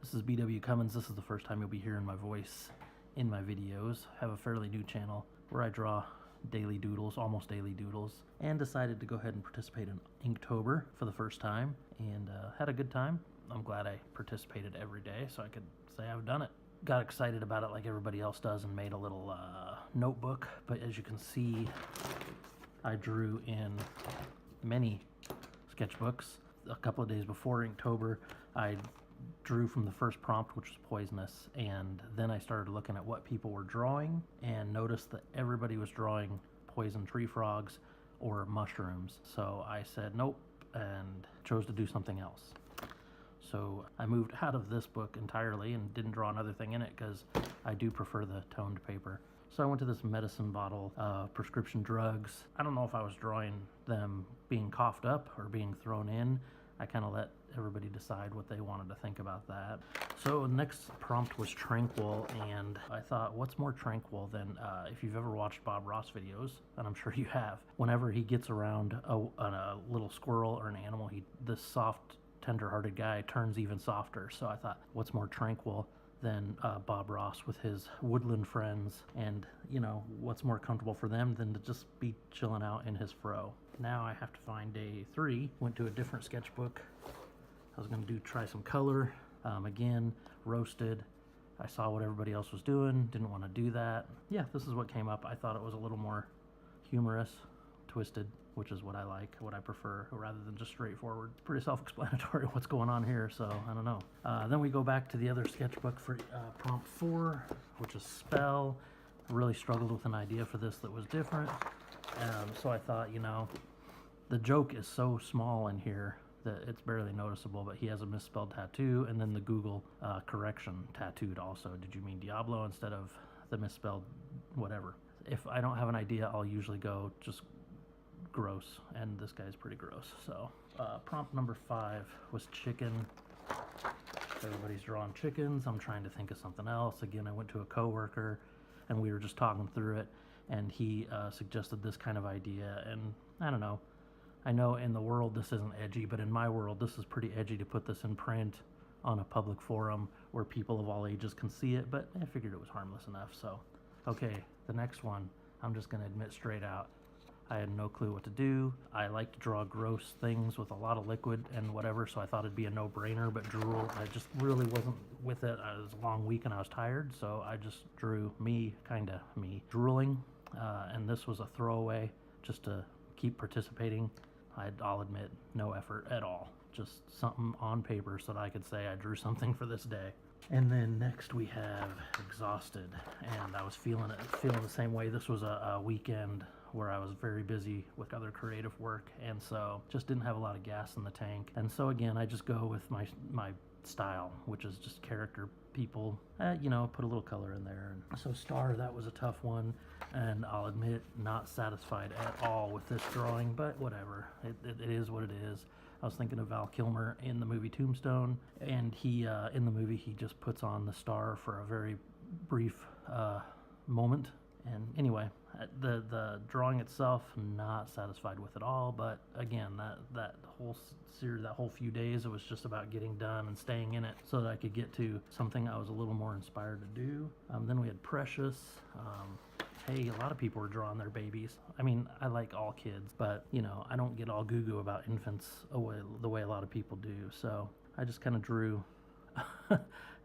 This is BWCummins. This is the first time you'll be hearing my voice in my videos. I have a fairly new channel where I draw daily doodles, almost daily doodles, and decided to go ahead and participate in Inktober for the first time, and had a good time. I'm glad I participated every day so I could say I've done it. Got excited about it like everybody else does and made a little notebook, but as you can see, I drew in many sketchbooks. A couple of days before Inktober, I drew from the first prompt, which was poisonous, and then I started looking at what people were drawing and noticed that everybody was drawing poison tree frogs or mushrooms. So I said nope and chose to do something else. So I moved out of this book entirely and didn't draw another thing in it because I do prefer the toned paper. So I went to this medicine bottle of prescription drugs. I don't know if I was drawing them being coughed up or being thrown in. I kind of let everybody decide what they wanted to think about that. So the next prompt was tranquil, and I thought, what's more tranquil than if you've ever watched Bob Ross videos, and I'm sure you have, whenever he gets around a little squirrel or an animal, this soft, tender-hearted guy turns even softer. So I thought, what's more tranquil than Bob Ross with his woodland friends, and what's more comfortable for them than to just be chilling out in his fro. Now I have to find day 3. Went to a different sketchbook. I was going to try some color. Again, roasted. I saw what everybody else was doing, didn't want to do that. Yeah, this is what came up. I thought it was a little more humorous, twisted, which is what I like, what I prefer, rather than just straightforward. It's pretty self-explanatory what's going on here, so I don't know. Then we go back to the other sketchbook for prompt 4, which is spell. I really struggled with an idea for this that was different. So I thought, the joke is so small in here that it's barely noticeable, but he has a misspelled tattoo, and then the Google correction tattooed also. Did you mean Diablo instead of the misspelled whatever? If I don't have an idea, I'll usually go just gross, and this guy's pretty gross. So prompt number 5 was chicken. Everybody's drawing chickens. I'm trying to think of something else. Again, I went to a coworker and we were just talking through it, and he suggested this kind of idea, and I don't know. I know in the world this isn't edgy, but in my world this is pretty edgy to put this in print on a public forum where people of all ages can see it, but I figured it was harmless enough. So okay, the next one, I'm just going to admit straight out, I had no clue what to do. I like to draw gross things with a lot of liquid and whatever, so I thought it'd be a no-brainer, but drool, I just really wasn't with it. It was a long week and I was tired, so I just drew me drooling, and this was a throwaway just to keep participating. I'll admit, no effort at all. Just something on paper so that I could say I drew something for this day. And then next we have exhausted, and I was feeling the same way. This was a weekend where I was very busy with other creative work, and so just didn't have a lot of gas in the tank. And so again, I just go with my style, which is just character people, put a little color in there. And so star, that was a tough one, and I'll admit, not satisfied at all with this drawing, but whatever, it is what it is. I was thinking of Val Kilmer in the movie Tombstone, and he in the movie he just puts on the star for a very brief moment. And anyway, the drawing itself, not satisfied with it all, but again, that whole series, that whole few days, it was just about getting done and staying in it so that I could get to something I was a little more inspired to do. Then we had Precious. Hey, a lot of people were drawing their babies. I mean, I like all kids, but I don't get all goo-goo about infants the way a lot of people do. So I just kind of drew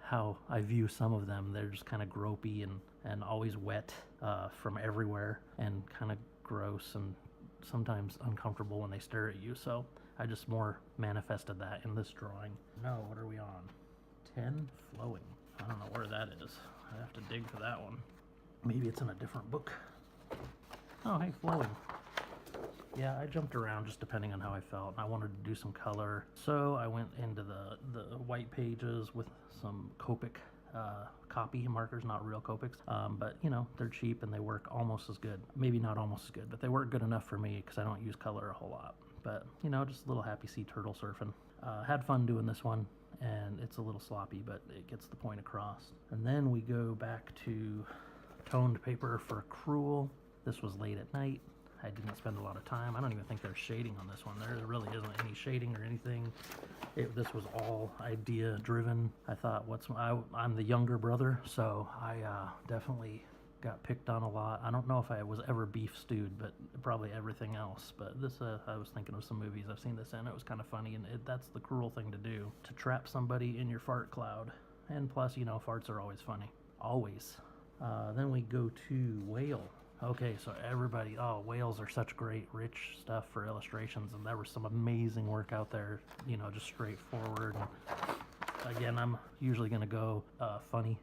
how I view some of them. They're just kind of gropey and always wet from everywhere, and kind of gross and sometimes uncomfortable when they stare at you. So I just more manifested that in this drawing. No, what are we on? 10 flowing. I don't know where that is. I have to dig for that one. Maybe it's in a different book. Oh, hey, flowing. Yeah, I jumped around just depending on how I felt. I wanted to do some color, so I went into the white pages with some Copic copy markers, not real Copics, but they're cheap and they work almost as good. Maybe not almost as good, but they work good enough for me because I don't use color a whole lot. But just a little happy sea turtle surfing. Had fun doing this one, and it's a little sloppy, but it gets the point across. And then we go back to toned paper for Cruel. This was late at night. I didn't spend a lot of time. I don't even think there's shading on this one. There really isn't any shading or anything. This was all idea driven. I thought, I'm the younger brother, so I definitely got picked on a lot. I don't know if I was ever beef stewed, but probably everything else. But this, I was thinking of some movies I've seen this in. It was kind of funny, and that's the cruel thing to do, to trap somebody in your fart cloud. And plus, you know, farts are always funny. Always. Then we go to Whale. Okay, so everybody, whales are such great, rich stuff for illustrations, and there was some amazing work out there, you know, just straightforward. And again, I'm usually going to go funny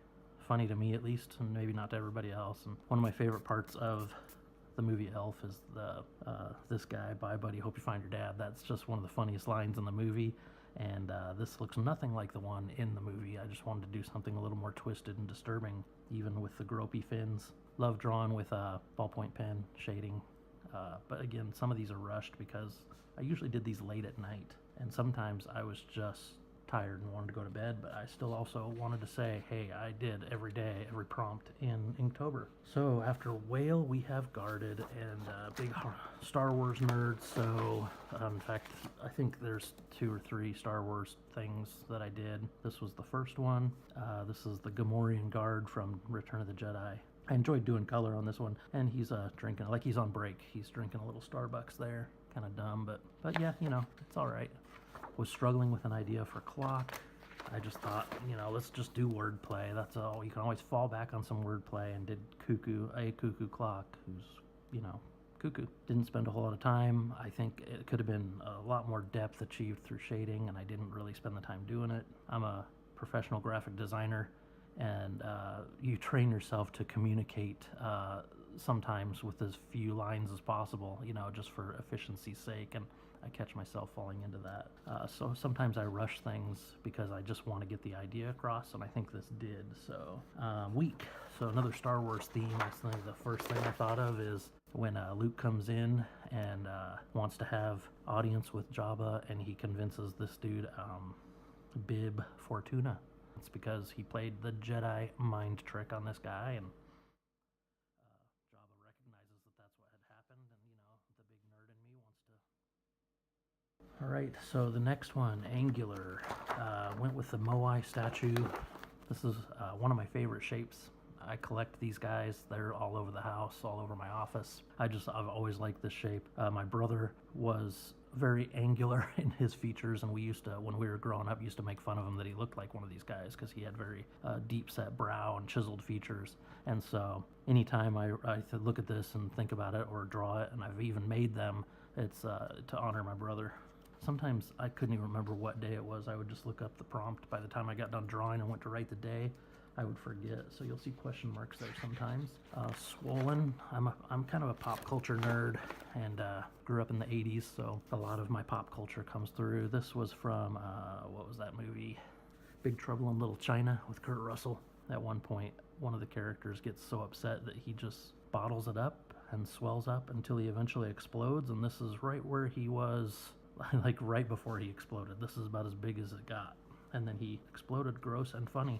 to me at least, and maybe not to everybody else. And one of my favorite parts of the movie Elf is this guy, "Bye buddy, hope you find your dad." That's just one of the funniest lines in the movie, and this looks nothing like the one in the movie. I just wanted to do something a little more twisted and disturbing, even with the gropey fins. Love drawing with a ballpoint pen shading, but again, some of these are rushed because I usually did these late at night, and sometimes I was just tired and wanted to go to bed, but I still also wanted to say, hey, I did every day, every prompt in Inktober. So after Whale, we have Guarded, and big Star Wars nerd, so in fact, I think there's 2 or 3 Star Wars things that I did. This was the first one. This is the Gamorrean Guard from Return of the Jedi. I enjoyed doing color on this one, and he's drinking, like he's on break. He's drinking a little Starbucks there. Kind of dumb, but yeah, you know, it's all right. Was struggling with an idea for clock. I just thought, you know, let's just do wordplay. That's all. You can always fall back on some wordplay, and did a cuckoo clock, who's, you know, cuckoo. Didn't spend a whole lot of time. I think it could have been a lot more depth achieved through shading, and I didn't really spend the time doing it. I'm a professional graphic designer, and you train yourself to communicate sometimes with as few lines as possible, you know, just for efficiency's sake, and I catch myself falling into that. So sometimes I rush things because I just want to get the idea across, and I think this did. So week. So another Star Wars theme. I think the first thing I thought of is when Luke comes in and wants to have audience with Jabba, and he convinces this dude, Bib Fortuna. It's because he played the Jedi mind trick on this guy, and Jabba recognizes that that's what had happened, and, you know, the big nerd in me wants to... Alright, so the next one, Angular. Went with the Moai statue. This is one of my favorite shapes. I collect these guys. They're all over the house, all over my office. I've always liked this shape. My brother was very angular in his features, and we used to, when we were growing up, used to make fun of him that he looked like one of these guys because he had very deep set brow and chiseled features. And so anytime I look at this and think about it or draw it, and I've even made them, it's to honor my brother. Sometimes I couldn't even remember what day it was. I would just look up the prompt. By the time I got done drawing and went to write the day, I would forget, so you'll see question marks there sometimes. Swollen. I'm kind of a pop culture nerd, and grew up in the 80s, so a lot of my pop culture comes through. This was from, what was that movie? Big Trouble in Little China with Kurt Russell. At one point, one of the characters gets so upset that he just bottles it up and swells up until he eventually explodes, and this is right where he was, like right before he exploded. This is about as big as it got, and then he exploded. Gross and funny.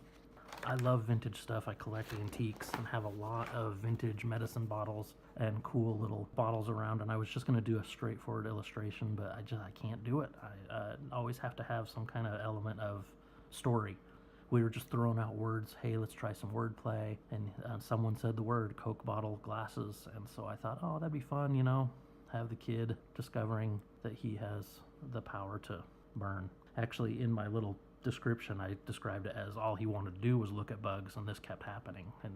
I love vintage stuff. I collect antiques and have a lot of vintage medicine bottles and cool little bottles around, and I was just going to do a straightforward illustration, but I can't do it. I always have to have some kind of element of story. We were just throwing out words. Hey, let's try some wordplay, and someone said the word Coke bottle glasses, and so I thought, oh, that'd be fun, you know, have the kid discovering that he has the power to burn. Actually, in my little description, I described it as all he wanted to do was look at bugs, and this kept happening, and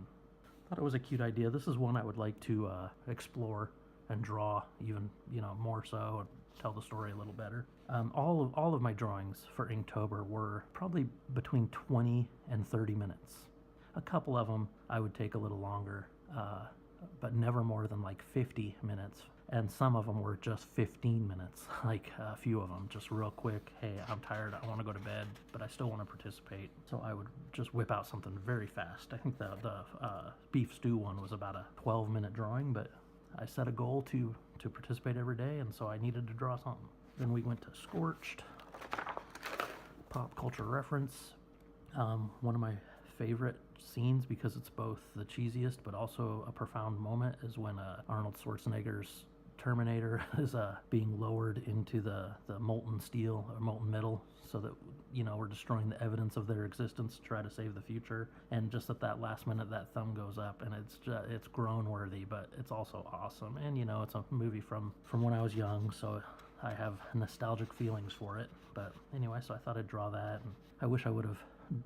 thought it was a cute idea. This is one I would like to explore and draw even, you know, more so, and tell the story a little better. All of my drawings for Inktober were probably between 20 and 30 minutes. A couple of them I would take a little longer, but never more than like 50 minutes. And some of them were just 15 minutes, like a few of them, just real quick. Hey, I'm tired, I want to go to bed, but I still want to participate. So I would just whip out something very fast. I think the beef stew one was about a 12-minute drawing, but I set a goal to participate every day, and so I needed to draw something. Then we went to Scorched, pop culture reference. One of my favorite scenes, because it's both the cheesiest but also a profound moment, is when Arnold Schwarzenegger's Terminator is being lowered into the molten steel or molten metal, so that, you know, we're destroying the evidence of their existence to try to save the future. And just at that last minute, that thumb goes up, and it's groan worthy, but it's also awesome. And, you know, it's a movie from when I was young, so I have nostalgic feelings for it. But anyway, so I thought I'd draw that, and I wish I would have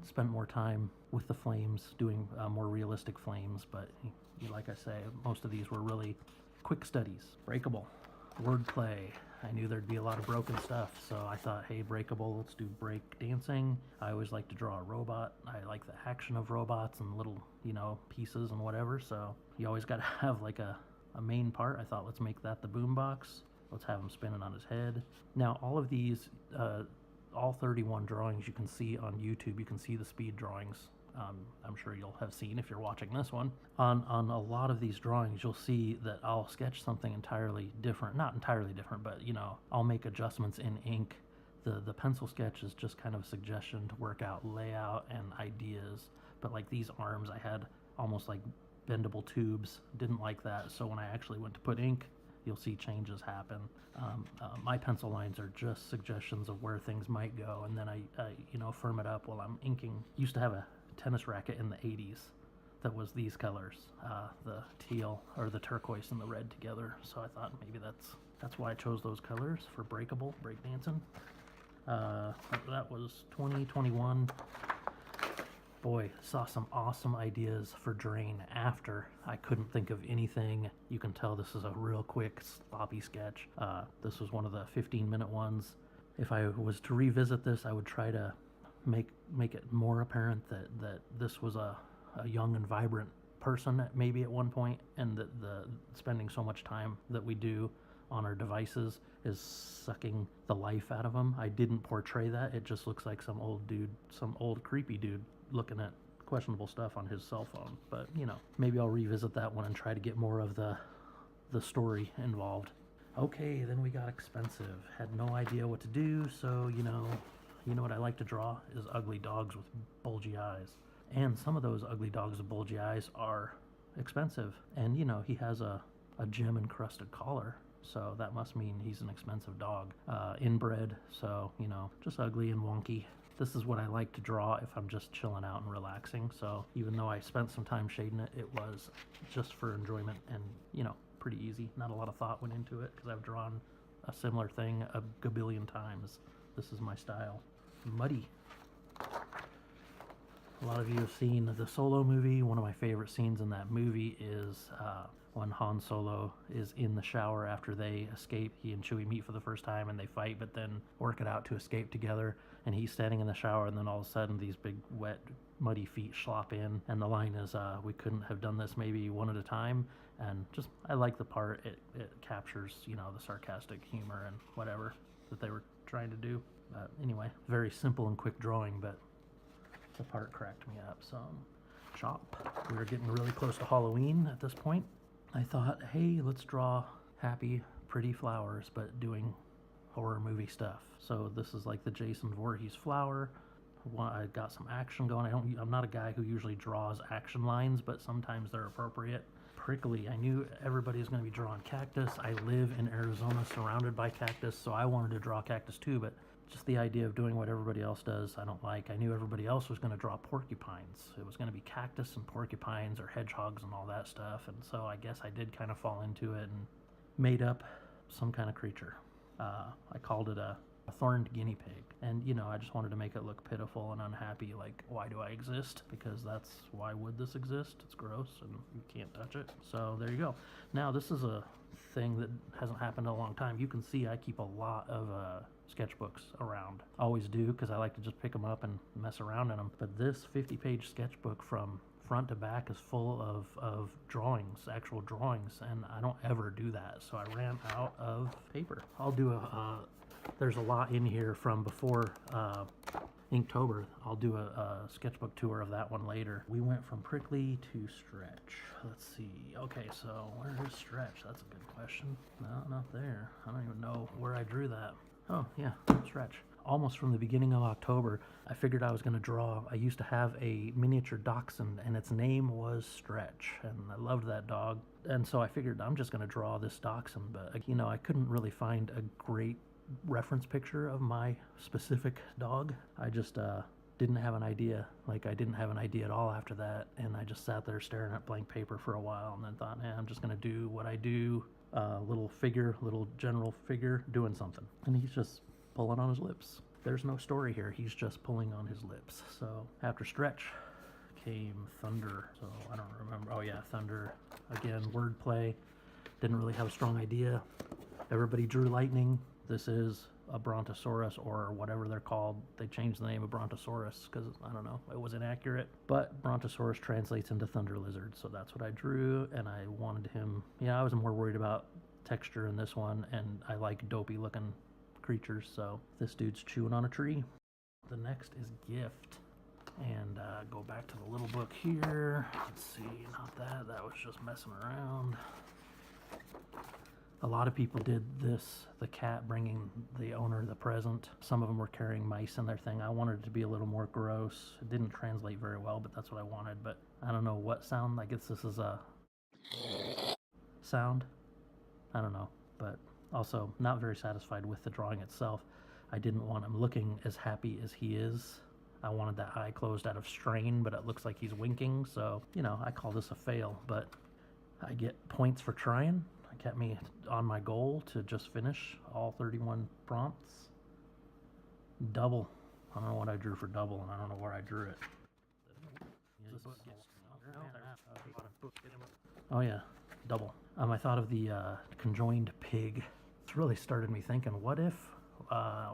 spent more time with the flames, doing more realistic flames, but like I say, most of these were really quick studies. Breakable, wordplay. I knew there'd be a lot of broken stuff, so I thought, hey, breakable, let's do break dancing. I always like to draw a robot. I like the action of robots and little, you know, pieces and whatever, so you always got to have like a main part. I thought, let's make that the boombox. Let's have him spinning on his head. Now, all of these, all 31 drawings you can see on YouTube. You can see the speed drawings. I'm sure you'll have seen if you're watching this one. On a lot of these drawings, you'll see that I'll sketch something entirely different. Not entirely different, but, you know, I'll make adjustments in ink. The pencil sketch is just kind of a suggestion to work out layout and ideas. But like these arms, I had almost like bendable tubes. Didn't like that. So when I actually went to put ink, you'll see changes happen. My pencil lines are just suggestions of where things might go, and then I you know, firm it up while I'm inking. Used to have a tennis racket in the 80s that was these colors, the teal or the turquoise and the red together. So I thought maybe that's why I chose those colors for breakable, breakdancing. That was 2021. Boy, saw some awesome ideas for Drain after. I couldn't think of anything. You can tell this is a real quick, sloppy sketch. This was one of the 15-minute ones. If I was to revisit this, I would try to make it more apparent that this was a young and vibrant person maybe at one point, and that the spending so much time that we do on our devices is sucking the life out of them. I didn't portray that. It just looks like some old dude, some old creepy dude looking at questionable stuff on his cell phone. But, you know, maybe I'll revisit that one and try to get more of the story involved. Okay, then we got expensive. Had no idea what to do, so, you know what I like to draw is ugly dogs with bulgy eyes. And some of those ugly dogs with bulgy eyes are expensive. And, you know, he has a gem-encrusted collar, so that must mean he's an expensive dog. Inbred, so, you know, just ugly and wonky. This is what I like to draw if I'm just chilling out and relaxing. So even though I spent some time shading it, it was just for enjoyment and, you know, pretty easy. Not a lot of thought went into it because I've drawn a similar thing a gabillion times. This is my style. Muddy. A lot of you have seen the Solo movie. One of my favorite scenes in that movie is when Han Solo is in the shower after they escape. He and Chewie meet for the first time and they fight, but then work it out to escape together. And he's standing in the shower, and then all of a sudden these big, wet, muddy feet slop in. And the line is, we couldn't have done this maybe one at a time. And just, I like the part. It captures, you know, the sarcastic humor and whatever that they were trying to do. But anyway, very simple and quick drawing, but the part cracked me up. So, chop. We were getting really close to Halloween at this point. I thought, hey, let's draw happy, pretty flowers, but doing horror movie stuff. So this is like the Jason Voorhees flower. I got some action going. I'm not a guy who usually draws action lines, but sometimes they're appropriate. Prickly. I knew everybody was going to be drawing cactus. I live in Arizona surrounded by cactus, so I wanted to draw cactus too, but just the idea of doing what everybody else does, I don't like. I knew everybody else was going to draw porcupines. It was going to be cactus and porcupines or hedgehogs and all that stuff, and so I guess I did kind of fall into it and made up some kind of creature. I called it a thorned guinea pig, and you know, I just wanted to make it look pitiful and unhappy, like, why do I exist? Because why would this exist? It's gross and you can't touch it. So there you go. Now this is a thing that hasn't happened in a long time. You can see I keep a lot of sketchbooks around. Always do, because I like to just pick them up and mess around in them. But this 50-page sketchbook from front to back is full of drawings, actual drawings, and I don't ever do that, so I ran out of paper. I'll do there's a lot in here from before Inktober. I'll do a sketchbook tour of that one later. We went from prickly to stretch. Let's see. Okay, so where is stretch? That's a good question. No, not there. I don't even know where I drew that. Oh, yeah, stretch. almost from the beginning of October. I figured I was going to draw. I used to have a miniature dachshund, and its name was Stretch, and I loved that dog. And so I figured I'm just going to draw this dachshund, but you know, I couldn't really find a great reference picture of my specific dog. I just didn't have an idea. Like, I didn't have an idea at all after that, and I just sat there staring at blank paper for a while, and then thought, I'm just going to do what I do. Little figure, little general figure doing something, and he's just pulling on his lips. There's no story here. He's just pulling on his lips. So after Stretch came Thunder. So I don't remember. Oh yeah, Thunder. Again, wordplay. Didn't really have a strong idea. Everybody drew lightning. This is a Brontosaurus, or whatever they're called. They changed the name of Brontosaurus because, I don't know, it was inaccurate. But Brontosaurus translates into thunder lizard, so that's what I drew, and I wanted him... Yeah, I was more worried about texture in this one, and I like dopey looking creatures, so this dude's chewing on a tree. The next is Gift. And go back to the little book here. Let's see, not that. That was just messing around. A lot of people did this, the cat bringing the owner the present. Some of them were carrying mice in their thing. I wanted it to be a little more gross. It didn't translate very well, but that's what I wanted. But I don't know what sound. I guess this is a sound. I don't know. But also not very satisfied with the drawing itself. I didn't want him looking as happy as he is. I wanted that eye closed out of strain, but it looks like he's winking. So, you know, I call this a fail, but I get points for trying. It kept me on my goal to just finish all 31 prompts. Double. I don't know what I drew for double, and I don't know where I drew it. Oh yeah, double. I thought of the conjoined pig. It's really started me thinking, what if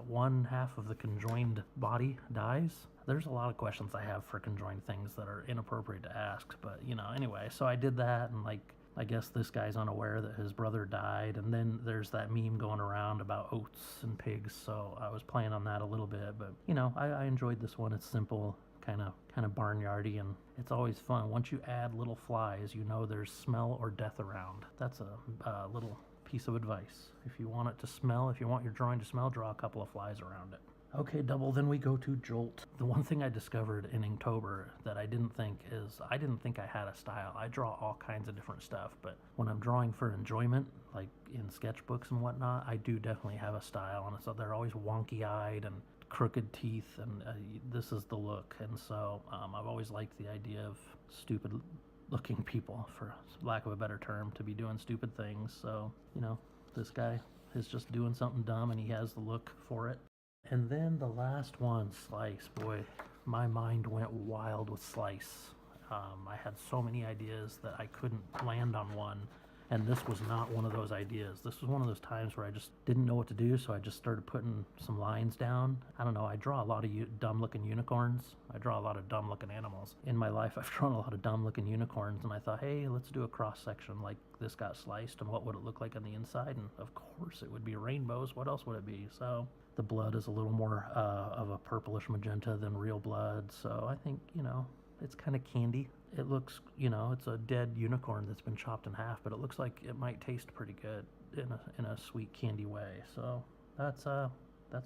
one half of the conjoined body dies? There's a lot of questions I have for conjoined things that are inappropriate to ask, but you know, anyway, so I did that, and like, I guess this guy's unaware that his brother died, and then there's that meme going around about oats and pigs, so I was playing on that a little bit, but you know, I enjoyed this one. It's simple, kind of barnyardy, and it's always fun. Once you add little flies, you know there's smell or death around. That's a little piece of advice. If you want it to smell, if you want your drawing to smell, draw a couple of flies around it. Okay, double, then we go to Jolt. The one thing I discovered in Inktober that I didn't think I had a style. I draw all kinds of different stuff, but when I'm drawing for enjoyment, like in sketchbooks and whatnot, I do definitely have a style, and so they're always wonky-eyed and crooked teeth, and this is the look. And so I've always liked the idea of stupid looking people, for lack of a better term, to be doing stupid things. So, you know, this guy is just doing something dumb, and he has the look for it. And then the last one, Slice. Boy, my mind went wild with Slice. I had so many ideas that I couldn't land on one, and this was not one of those ideas. This was one of those times where I just didn't know what to do, so I just started putting some lines down. I don't know, I draw a lot of dumb-looking unicorns. I draw a lot of dumb-looking animals. In my life, I've drawn a lot of dumb-looking unicorns, and I thought, hey, let's do a cross-section like this got sliced, and what would it look like on the inside? And of course, it would be rainbows. What else would it be? So the blood is a little more of a purplish magenta than real blood, so I think, you know, it's kind of candy. It looks, you know, it's a dead unicorn that's been chopped in half, but it looks like it might taste pretty good in a sweet candy way. So that's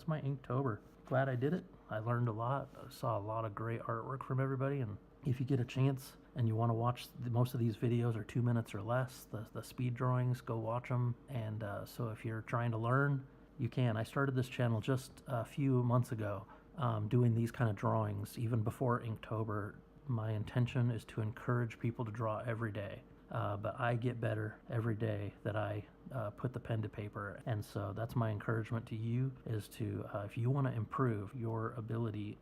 my Inktober. Glad I did it. I learned a lot. I saw a lot of great artwork from everybody, and if you get a chance and you want to watch most of these videos are 2 minutes or less, the speed drawings, go watch them. And so if you're trying to learn, you can. I started this channel just a few months ago, doing these kind of drawings, even before Inktober. My intention is to encourage people to draw every day, but I get better every day that I put the pen to paper. And so that's my encouragement to you, is to, if you want to improve your ability,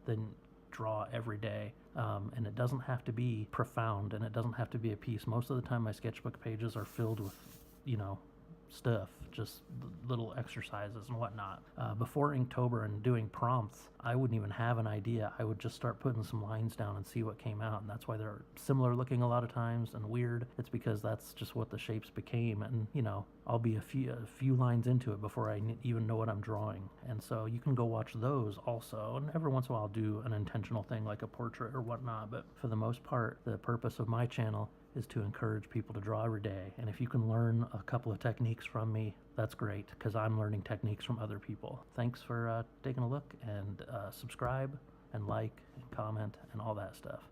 then draw every day. And it doesn't have to be profound, and it doesn't have to be a piece. Most of the time my sketchbook pages are filled with, you know, stuff, just little exercises and whatnot. Before Inktober and doing prompts, I wouldn't even have an idea. I would just start putting some lines down and see what came out, and that's why they're similar looking a lot of times and weird. It's because that's just what the shapes became, and you know, I'll be a few lines into it before I even know what I'm drawing. And so you can go watch those also, and every once in a while I'll do an intentional thing like a portrait or whatnot, but for the most part, the purpose of my channel is to encourage people to draw every day. And if you can learn a couple of techniques from me, that's great, because I'm learning techniques from other people. Thanks for taking a look, and subscribe and like and comment and all that stuff.